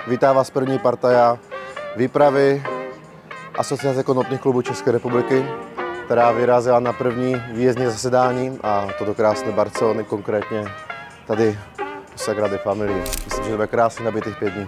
Vítá vás první partaja výpravy Asociace konopných klubů České republiky, která vyrazila na první výjezdní zasedání a to do krásné Barcelony, konkrétně tady v Sagrada Familia. Myslím, že to bude krásně nabitých 5 dní.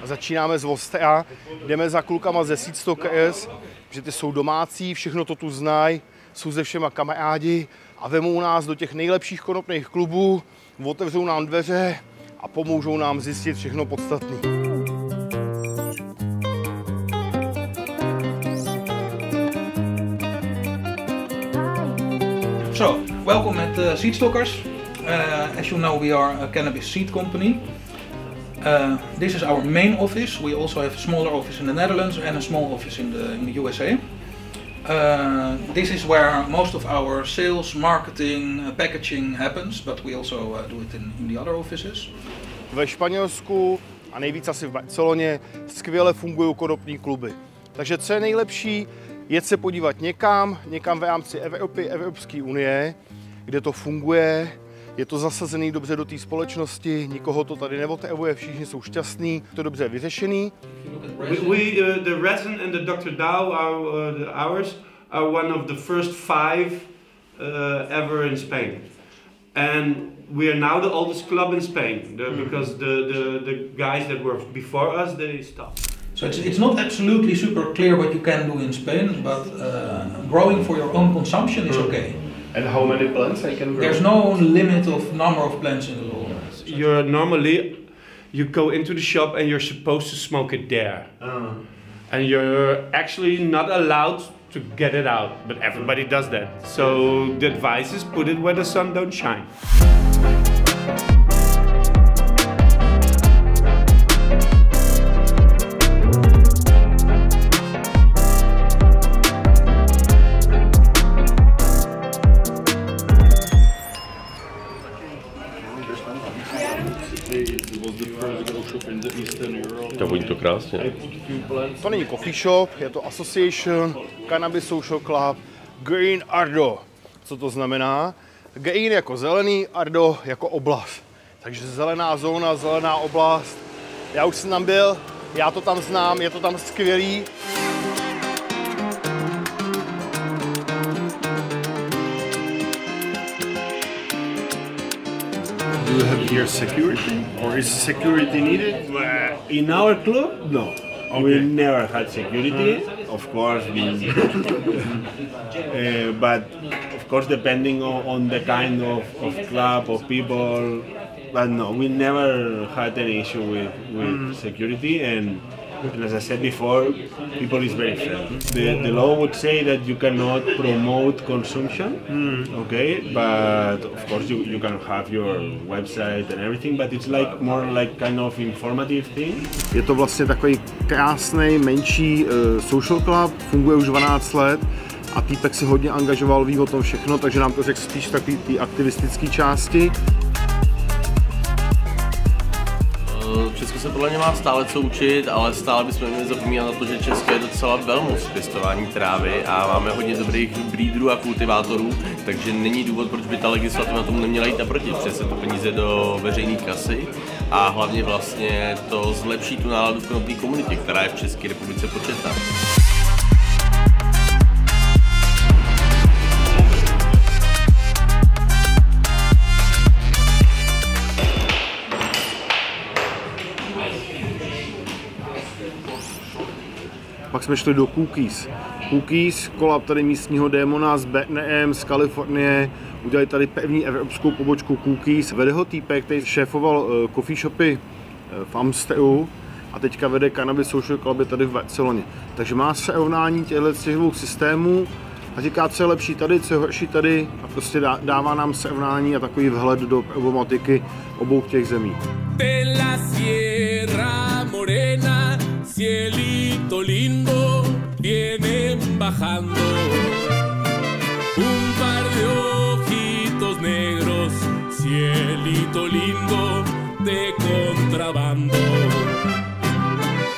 Začínáme z Vostea, jdeme za klukama ze Seedstock KS, že ty jsou domácí, všechno to tu znají, jsou se všema kamarádi a vemou nás do těch nejlepších konopných klubů, otevřou nám dveře a pomůžou nám zjistit všechno podstatné. So, welcome at Seedstockers. As you know, we are a cannabis seed company. This is our main office. We also have a smaller office in the Netherlands and a small office in the USA. This is where most of our sales, marketing, packaging happens, but we also do it in the other offices. Ve Španělsku a nejvíc asi v Barceloně skvěle fungují konopní kluby. Takže co je nejlepší, jet se podívat někam v rámci Evropy, Evropské unie, kde to funguje. Je to zasazený dobře do té společnosti, nikoho to tady neotravuje, všichni jsou šťastní, to dobře vyřešený. The Resin and the Dr. Dow ours are one of the first 5 ever in Spain. And we are now the oldest club in Spain because the guys that were before us, they stopped. So it's not absolutely super clear what you can do in Spain, but growing for your own consumption is okay. And how many plants I can grow? There's no limit of number of plants in the law. You go into the shop and you're supposed to smoke it there. And you're actually not allowed to get it out, but everybody does that. So the advice is put it where the sun don't shine. To voní to krásně. To není coffee shop, je to Association, Cannabis Social Club, Green Ardo. Co to znamená? Green jako zelený, Ardo jako oblast. Takže zelená zóna, zelená oblast. Já už jsem tam byl, já to tam znám, je to tam skvělý. Do you have here security, or is security needed? In our club, no. Okay. We never had security. Of course, but of course, depending on the kind of club of people. But no, we never had any issue with security, and as I said before, people is very friendly. The law would say that you cannot promote consumption, okay, but of course you can have your website and everything, but it's like more like kind of informative thing. Je to vlastně takový krásný, menší social club, funguje už 12 let a týpek si hodně angažoval, ví o tom všechno, takže nám to řekl spíš takový té aktivistické části. Česko se podle mě má stále co učit, ale stále bychom měli zapomínat na to, že Česko je docela velmoc v pěstování trávy a máme hodně dobrých breederů a kultivátorů, takže není důvod, proč by ta legislativa tomu neměla jít naproti. Přece to peníze do veřejné kasy a hlavně vlastně to zlepší tu náladu v konopné komunitě, která je v České republice početná. Pak jsme šli do Cookies. Cookies, kolab tady místního démona z Bethlehem, z Kalifornie, udělali tady první evropskou pobočku Cookies. Vede ho týpek, který šéfoval coffee shopy v Amsterdamu a teďka vede Cannabis Social Club tady v Barceloně. Takže má srovnání těchto dvou systémů a říká, co je lepší tady, co je horší tady a prostě dává nám srovnání a takový vhled do problematiky obou těch zemí. Cielito lindo, vienen bajando un par de ojitos. cielito lindo de contrabando.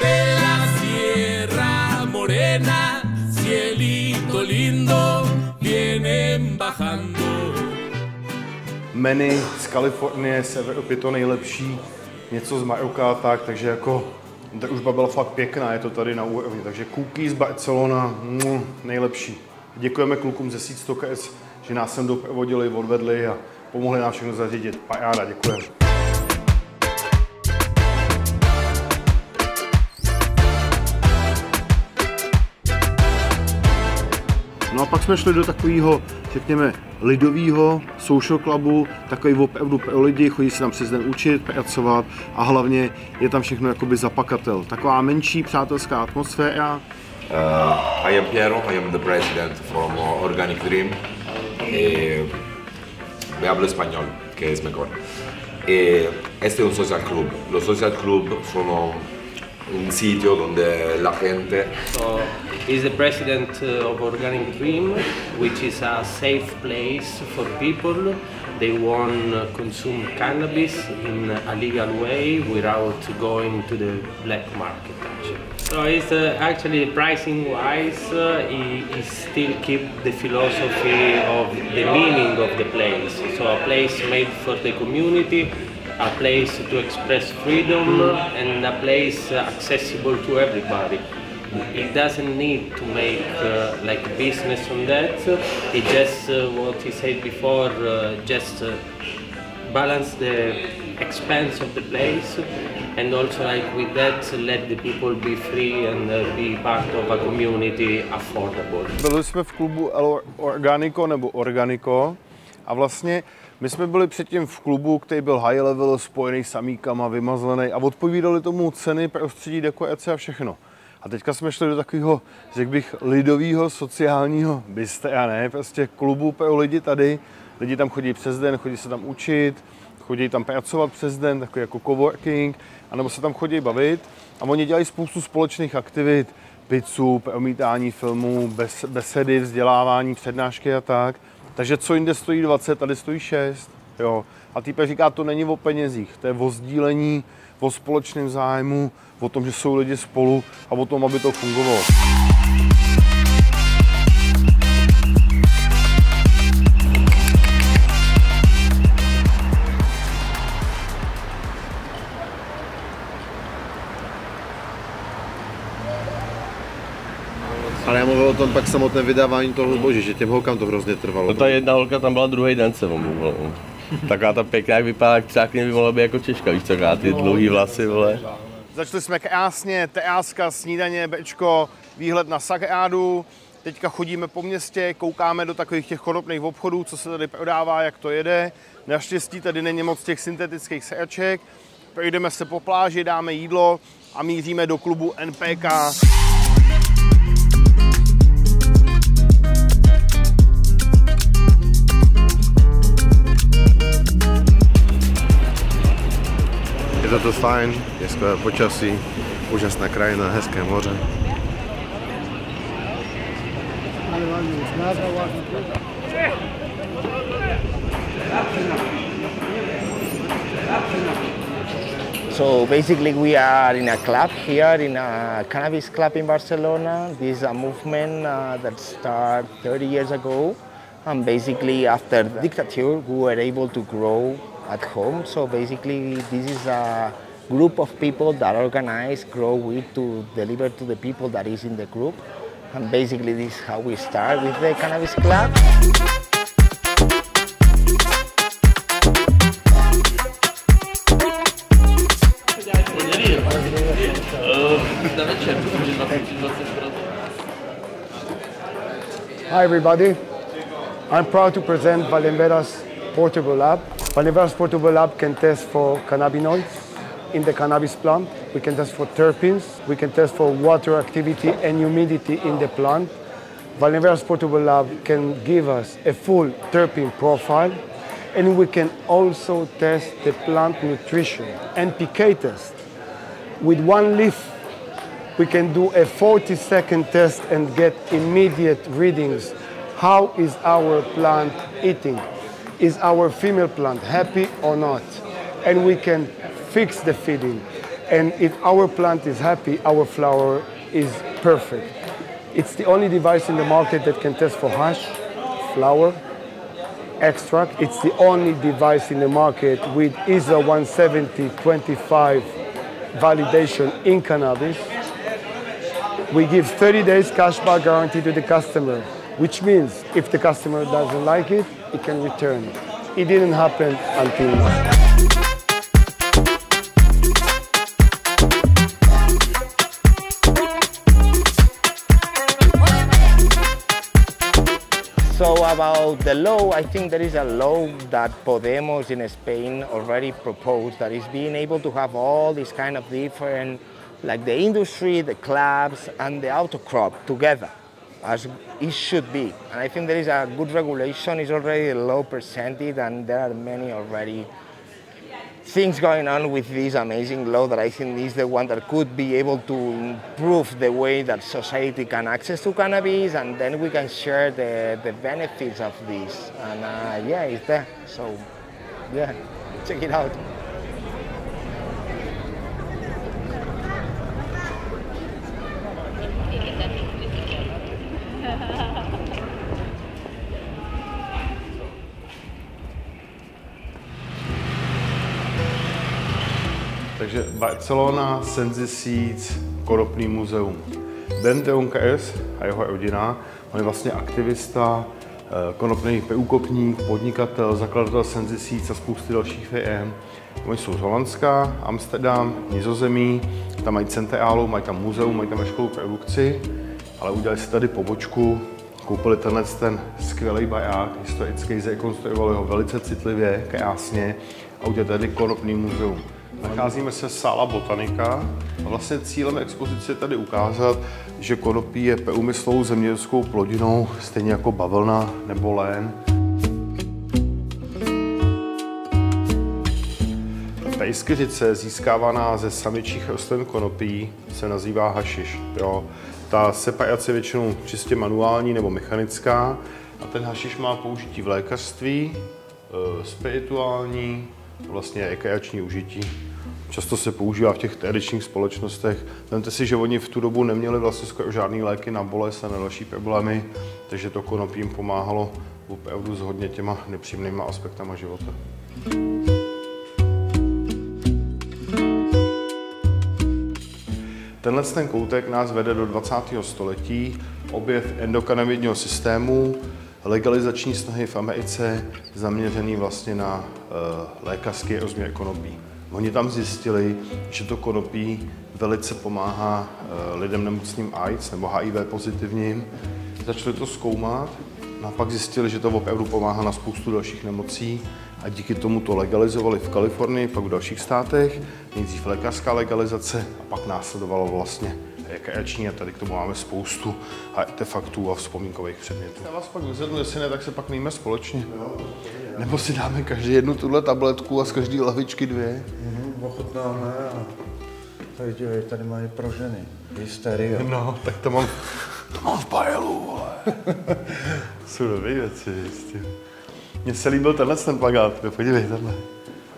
De la Sierra Morena, cielito lindo, vienen bajando. Manny z Kalifornie, z Evropy to nejlepší, něco z Maroka, takže jako družba byla fakt pěkná, je to tady na úrovni, takže Cookies Barcelona, nejlepší. Děkujeme klukům ze Seed Stockers, že nás sem doprovodili, odvedli a pomohli nám všechno zařídit. Paráda, děkujeme. No a pak jsme šli do takového, řekněme, lidového social clubu, takový opravdu pro lidi, chodí se tam přes den učit, pracovat a hlavně je tam všechno jakoby zapakatel. Taková menší přátelská atmosféra. I am Piero, I am the president from Organic Dream. Me hablo español, que es mejor. Este es un social club. Los social club son un sitio donde la gente... So, he's the president of Organic Dream, which is a safe place for people. They want to consume cannabis in a legal way without going to the black market. So it's actually pricing wise, he still keep the philosophy of the meaning of the place. So a place made for the community, a place to express freedom, and a place accessible to everybody. It doesn't need to make like business on that. It just what he said before, just balance the expense of the place, and also like with that let the people be free and be part of a community affordable. Byli jsme v klubu El Organico nebo Organico a vlastně my jsme byli předtím v klubu, který byl high level, spojený s amíkama, vymazlený a odpovídali tomu ceny, prostředí, dekorace a všechno. A teďka jsme šli do takového, řekl bych, lidového, sociálního bystra, ne? Prostě klubu pro lidi tady. Lidi tam chodí přes den, chodí se tam učit, chodí tam pracovat přes den, takový jako coworking, anebo se tam chodí bavit. A oni dělají spoustu společných aktivit, pizzu, promítání filmů, besedy, vzdělávání, přednášky a tak. Takže co jinde stojí 20, tady stojí 6. Jo. A týpek říká, to není o penězích, to je o sdílení, o společném zájmu, o tom, že jsou lidi spolu a o tom, aby to fungovalo. Ale já mluvil o tom pak samotném vydávání toho zboží, že těm holkám to hrozně trvalo. No ta jedna holka tam byla druhý den se omluvala. Taková ta pěkná, jak vypadá, jak třeba k něm by mohla být jako Češka, víš co, ty dlouhý vlasy, vole. Začali jsme krásně, teáska, snídaně, bečko, výhled na Sagrádu. Teďka chodíme po městě, koukáme do takových těch konopných obchodů, co se tady prodává, jak to jede. Naštěstí tady není moc těch syntetických sraček. Projdeme se po pláži, dáme jídlo a míříme do klubu NPK. Je to tu fajn, je skvělé počasí, úžasná krajina, hezké moře. So basically we are in a club here, in a cannabis club in Barcelona. This is a movement that started 30 years ago. And basically after the dictature we were able to grow at home. So basically this is a group of people that organize, grow weed to deliver to the people that is in the group. And basically this is how we start with the cannabis club. Hi everybody, I'm proud to present Valenvera's Portable Lab. Valenvera's Portable Lab can test for cannabinoids in the cannabis plant. We can test for terpenes. We can test for water activity and humidity in the plant. Valenvera's Portable Lab can give us a full terpene profile, and we can also test the plant nutrition. NPK test. With one leaf, we can do a 40-second test and get immediate readings. How is our plant eating? is our female plant happy or not? And we can fix the feeding. And if our plant is happy, our flower is perfect. It's the only device in the market that can test for hash, flower, extract. It's the only device in the market with ISO 170-25 validation in cannabis. We give 30 days cash-back guarantee to the customer, which means if the customer doesn't like it, he can return it. It didn't happen until now. So about the law, I think there is a law that Podemos in Spain already proposed that is being able to have all these kind of different, like the industry, the clubs, and the auto crop together, as it should be. And I think there is a good regulation, it's already a low percentage, and there are many already things going on with this amazing law that I think is the one that could be able to improve the way that society can access to cannabis, and then we can share the benefits of this. And yeah, it's there. So yeah, check it out. Takže Barcelona, Sensi Seeds, konopný muzeum. Ben de Jonckers a jeho rodina, on je vlastně aktivista, konopný průkopník, podnikatel, zakladatel Sensi Seeds a spousty dalších firm. Oni jsou z Holandska, Amsterdam, Nizozemí, tam mají centrálu, mají tam muzeum, mají tam veškerou produkci, ale udělali si tady pobočku, koupili ten skvělý barák, historický, zrekonstruovali ho velice citlivě, krásně a udělali tady konopný muzeum. Nacházíme se v sále Botanika a vlastně cílem expozice je tady ukázat, že konopí je průmyslovou zemědělskou plodinou, stejně jako bavlna nebo lén. Pejskyřice získávaná ze samičích rostlin konopí se nazývá hašiš. Jo. Ta separace je většinou čistě manuální nebo mechanická a ten hašiš má použití v lékařství, spirituální, vlastně rekreační užití. Často se používá v těch tradičních společnostech. Vemte si, že oni v tu dobu neměli vlastně skoro žádný léky na bolest a na další problémy, takže to konopí jim pomáhalo opravdu s hodně těma nepříjemnýma aspektama života. Tenhle ten koutek nás vede do 20. století, objev endokannabidního systému, legalizační snahy v Americe zaměřený vlastně na lékařský rozměr konopí. Oni tam zjistili, že to konopí velice pomáhá lidem nemocným AIDS nebo HIV pozitivním. Začali to zkoumat a pak zjistili, že to opravdu pomáhá na spoustu dalších nemocí a díky tomu to legalizovali v Kalifornii, pak v dalších státech. Nejdřív lékařská legalizace a pak následovalo vlastně rekreační a tady k tomu máme spoustu artefaktů a vzpomínkových předmětů. Já vás pak vyzvednu, jestli ne, tak se pak nejme společně. Nebo si dáme každý jednu tuhle tabletku a z každé lahvičky dvě. Ochutnáme a tady dívej, tady mají pro ženy. Hysteria. No, tak to mám v bajelu, vole. Jsou dobrý věci, jistě. Mně se líbil tenhle ten plakát, podívej,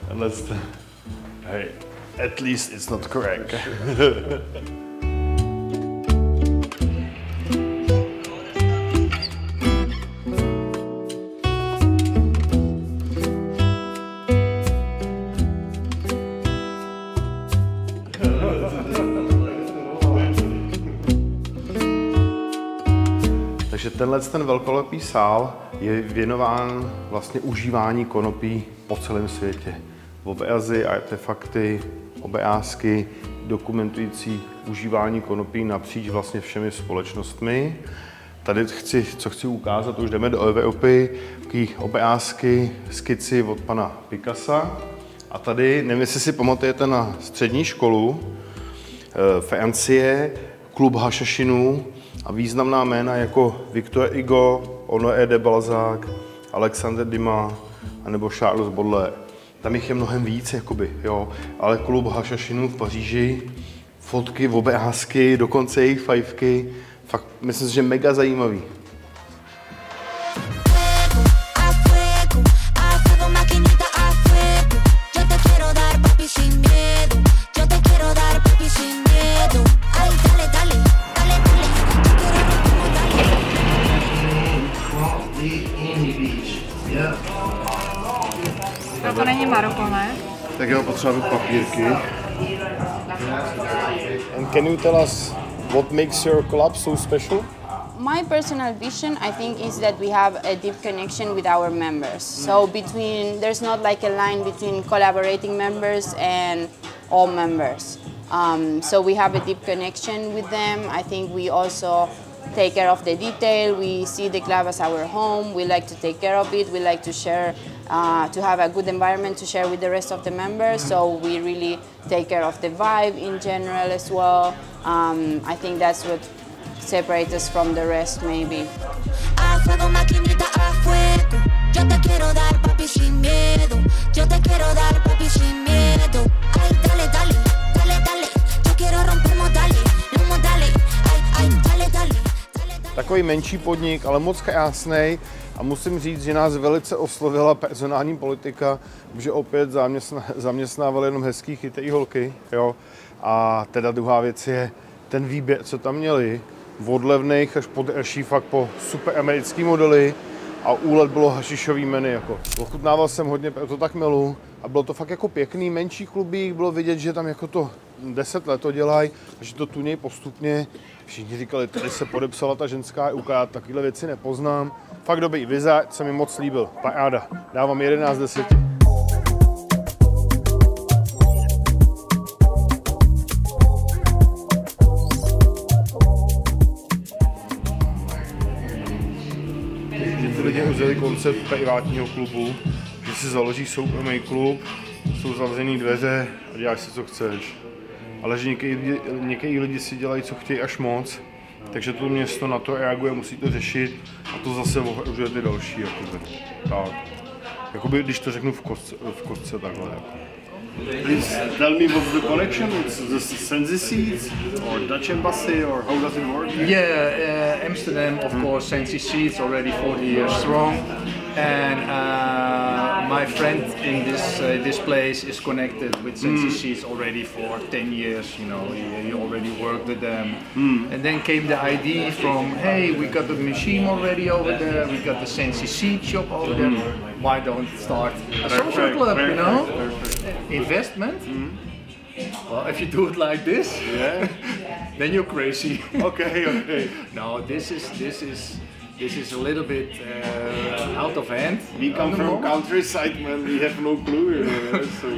tenhle ten. Hey, at least it's not correct. Takže tenhle ten velkolepý sál je věnován vlastně užívání konopí po celém světě. Obrazy, artefakty, obrázky dokumentující užívání konopí napříč vlastně všemi společnostmi. Tady co chci ukázat, už jdeme do Evropy, takové obrázky, skici od pana Picassa. A tady, nevím, jestli si pamatujete na střední školu, Francie, klub hašašinů a významná jména jako Victor Hugo, Honoré de Balzac, Alexandre Dumas anebo Charles Baudelaire. Tam jich je mnohem víc, jakoby, jo, ale klub hašašinů v Paříži, fotky, obrázky, dokonce jejich fajfky, fakt myslím si, že mega zajímavý. Tak já potřebuji papírky. And can you tell us what makes your club so special? My personal vision, I think, is that we have a deep connection with our members. So there's not like a line between collaborating members and all members. So we have a deep connection with them. I think we also take care of the detail. We see the club as our home. We like to take care of it. We like to share, to have a good environment to share with the rest of the members. So we really take care of the vibe in general as well. I think that's what separates us from the rest, maybe. A fuego, maquinita, a fuego. Yo te quiero dar, papi, sin miedo. Yo te quiero dar, papi, sin miedo. Ay, dale, dale, dale, dale. Yo quiero rompemos, dale, lumo, dale. Ay, ay, dale, dale. Takový menší podnik, ale moc krásnej. A musím říct, že nás velice oslovila personální politika, že opět zaměstnávali jenom hezký, chytrý holky. Jo? A teda druhá věc je ten výběr, co tam měli. Od levných až po dražší, fakt po super americký modely a úlet bylo hašišový menu. Jako. Ochutnával jsem hodně, proto tak milu a bylo to fakt jako pěkný, menší klubík, bylo vidět, že tam jako to 10 let to dělají a že to tunějí postupně. Všichni říkali, tady se podepsala ta ženská UK, takovéhle věci nepoznám. Fakt dobrý viza, se mi moc líbil, paráda, dávám 11 z 10. Lidi uzeli koncept privátního klubu, že si založí soukromý klub, jsou zavřený dveře a děláš si, co chceš. Ale že některý lidi si dělají, co chtějí až moc, takže to město na to reaguje, musí to řešit a to zase ohrožuje ty další. Tak. Jakoby, když to řeknu v kostce takhle. Please tell me what's the connection. It's the Sensi Seeds or Dutch Embassy or how does it work? Yeah, Amsterdam, of course, Sensi Seeds already 40 years strong, and my friend in this place is connected with Sensi Seeds already for 10 years. You know, he already worked with them, and then came the idea from, hey, we got the machine already over there, we got the Sensi Seed shop over there. Why don't start a social club? You know. Investment? Well, if you do it like this, then you're crazy. Okay. No, this is a little bit out of hand. We come from countryside, man. We have no clue.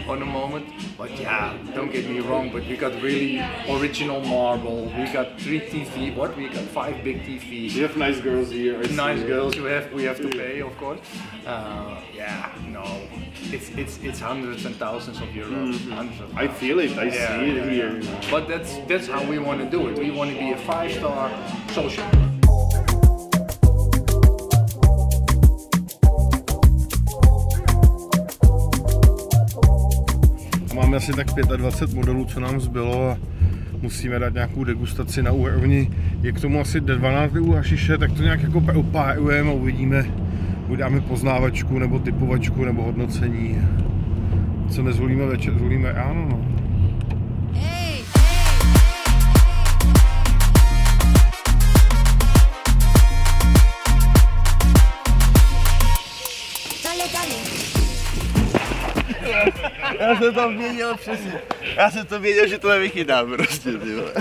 On the moment, but yeah, don't get me wrong. But we got really original marble. We got 3 TV. What? We got 5 big TVs. We have nice girls here. Nice girls. We have to pay, of course. No, it's hundreds and thousands of euros. I feel it. I see it here. But that's how we want to do it. We want to be a 5-star social. Máme asi tak 25 modelů, co nám zbylo a musíme dát nějakou degustaci na úrovni. Je k tomu asi 12 litrů hašiše, tak to nějak jako opárujeme a uvidíme, buď dáme poznávačku, nebo typovačku, nebo hodnocení. Co nezvolíme večer, zvolíme ráno, no. Já jsem to věděl přesně. Já jsem to věděl, že to nevychytám prostě, ty vole.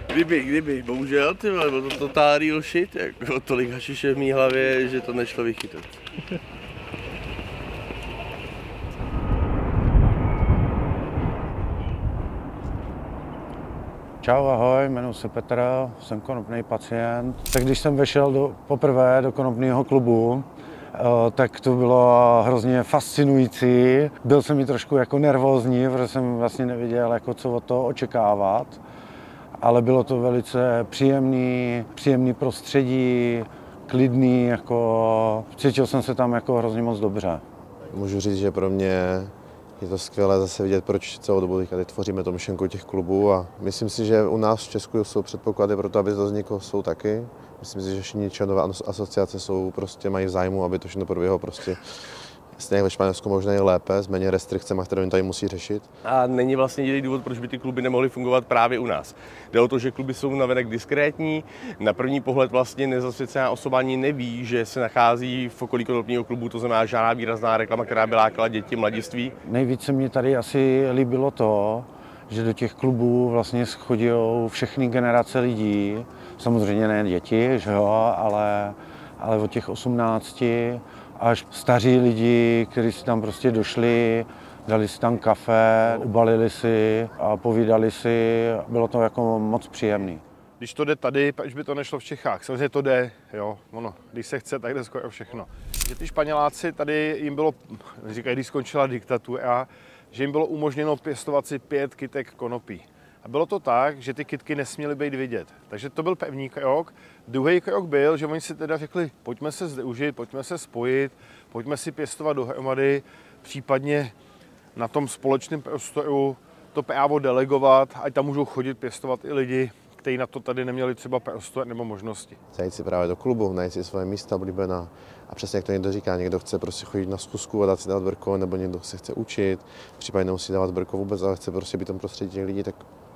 Kdyby, bohužel, ty vole, bylo to total real shit, jako tolik hašiše v mý hlavě, že to nešlo vychytat. Čau, ahoj, jmenuji se Petr, jsem konopný pacient. Tak když jsem vešel poprvé do konopného klubu, tak to bylo hrozně fascinující. Byl jsem i trošku jako nervózní, protože jsem vlastně nevěděl, jako co od toho očekávat. Ale bylo to velice příjemný prostředí, klidný, jako cítil jsem se tam jako hrozně moc dobře. Můžu říct, že pro mě je to skvělé zase vidět, proč celou dobu teď tvoříme tu myšlenku těch klubů a myslím si, že u nás v Česku jsou předpoklady pro to, aby to vzniklo, jsou taky. Myslím si, že všichni členové asociace mají v zájmu, aby to všechno proběhlo prostě stejně ve Španělsku možná i lépe, s méně restrikcemi, které oni tady musí řešit. A není vlastně jediný důvod, proč by ty kluby nemohly fungovat právě u nás. Jde o to, že kluby jsou navenek diskrétní, na první pohled vlastně nezasvěcená osoba ani neví, že se nachází v okolí konopního klubu, to znamená žádná výrazná reklama, která by lákala děti, mladiství. Nejvíce mě tady asi líbilo to, že do těch klubů vlastně chodí všechny generace lidí, samozřejmě ne děti, že jo, ale od těch 18 až staří lidi, kteří si tam prostě došli, dali si tam kafe, ubalili si a povídali si. Bylo to jako moc příjemný. Když to jde tady, proč by to nešlo v Čechách? Samozřejmě to jde, jo, ono, když se chce, tak jde skoro všechno. Že ty Španěláci tady jim bylo, říkají, když skončila diktatura, že jim bylo umožněno pěstovat si 5 kytek konopí. A bylo to tak, že ty kytky nesměly být vidět. Takže to byl první krok. Druhý krok byl, že oni si teda řekli, pojďme se zde užít, pojďme se spojit, pojďme si pěstovat dohromady, případně na tom společném prostoru to právo delegovat, ať tam můžou chodit pěstovat i lidi, kteří na to tady neměli třeba prostor nebo možnosti. Zajít si právě do klubu, najít si svoje místa oblíbená. A přesně jak to někdo říká, někdo chce prostě chodit na schůzku a dát si dávat brko, nebo někdo se chce učit, případně nemusí dávat brko vůbec, ale chce prostě být tam prostředí těch lidí, tak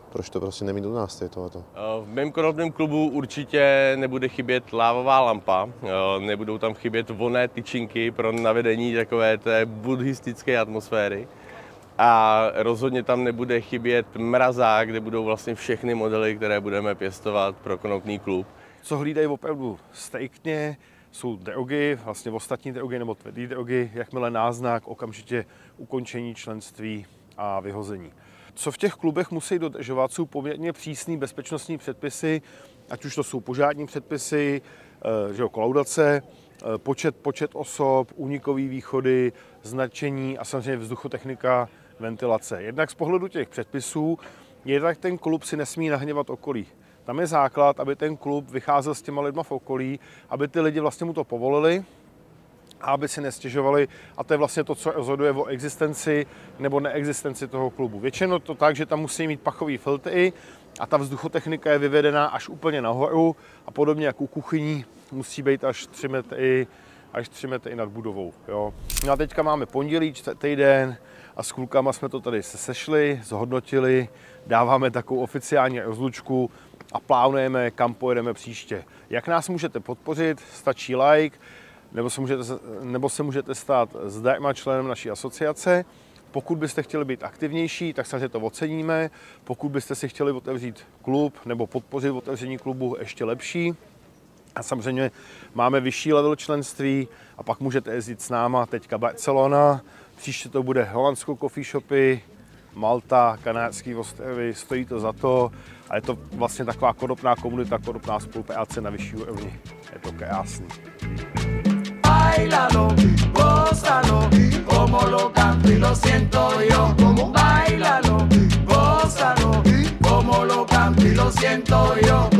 proč to prostě nemít u nás tohleto? V mém konopném klubu určitě nebude chybět lávová lampa, nebudou tam chybět vonné tyčinky pro navedení takové té buddhistické atmosféry. A rozhodně tam nebude chybět mrazák, kde budou vlastně všechny modely, které budeme pěstovat pro konopný klub. Co hlídají opravdu striktně, jsou drogy, vlastně ostatní drogy nebo tvrdé drogy, jakmile náznak, okamžitě ukončení členství a vyhození. Co v těch klubech musí dodržovat, jsou poměrně přísné bezpečnostní předpisy, ať už to jsou požární předpisy, kolaudace, počet osob, únikové východy, značení a samozřejmě vzduchotechnika, ventilace. Jednak z pohledu těch předpisů, jednak ten klub si nesmí nahněvat okolí. Tam je základ, aby ten klub vycházel s těma lidma v okolí, aby ty lidi vlastně mu to povolili a aby si nestěžovali. A to je vlastně to, co rozhoduje o existenci nebo neexistenci toho klubu. Většinou to tak, že tam musí mít pachový filtry a ta vzduchotechnika je vyvedená až úplně nahoru a podobně jako u kuchyní musí být až 3 metry nad budovou. Jo. No a teďka máme pondělí, 4. den a s klukama jsme to tady sešli, zhodnotili, dáváme takovou oficiální rozlučku a plánujeme, kam pojedeme příště. Jak nás můžete podpořit, stačí like, nebo se můžete stát zdarma členem naší asociace. Pokud byste chtěli být aktivnější, tak samozřejmě to oceníme. Pokud byste si chtěli otevřít klub nebo podpořit otevření klubu, ještě lepší. A samozřejmě máme vyšší level členství a pak můžete jezdit s náma, teďka Barcelona, příště to bude Holandsko coffee shopy, Malta, Kanárský ostrovy, stojí to za to a je to vlastně taková konopná komunita, konopná spolupráce na vyšší úrovni. Je to krásný. Bailalo, gózalo, como lo canto y lo siento yo. Bailalo, gózalo, como lo canto y lo siento yo.